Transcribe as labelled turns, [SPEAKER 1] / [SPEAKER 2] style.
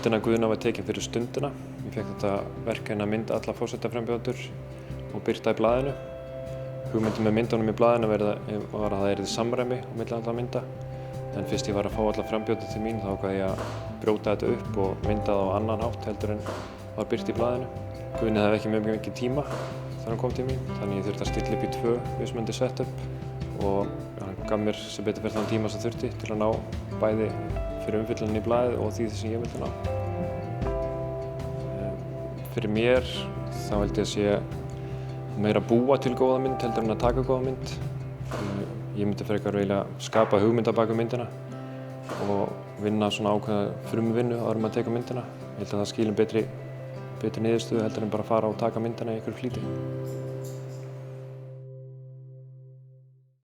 [SPEAKER 1] myndin af Guðna var tekin fyrir Stundina. Ég fékk þetta verkefni að mynda alla forsetaframbjóðendur og birta í blaðinu. Hugmyndin með myndunum í blaðinu var að það yrði samræmi á milli allra mynda. En fyrst ég var að fá alla frambjóðendur til mín þá ákvað ég að brjóta þetta upp og mynda það á annan hátt heldur en var birt í blaðinu. Guðni hafði ekki mjög mikið tíma þegar hann kom til mín, þannig ég þurfti að stilla upp í 2 mismunandi setup og hann gaf mér sem betur fyrir þann tíma sem þurfti til að ná bæði fyrir umfyllunin í blaðið og því sem ég vildi ná. Fyrir mér þá held ég að sé meira að búa til góða mynd heldur en að taka góða mynd. Ég myndi frekar vilja skapa hugmynd á bak við myndina og vinna svona ákveðna frumvinnu áður en maður tekur myndina. Ég held að það skilur betri niðurstöðu heldur en bara fara og taka myndina í einhverju flýti.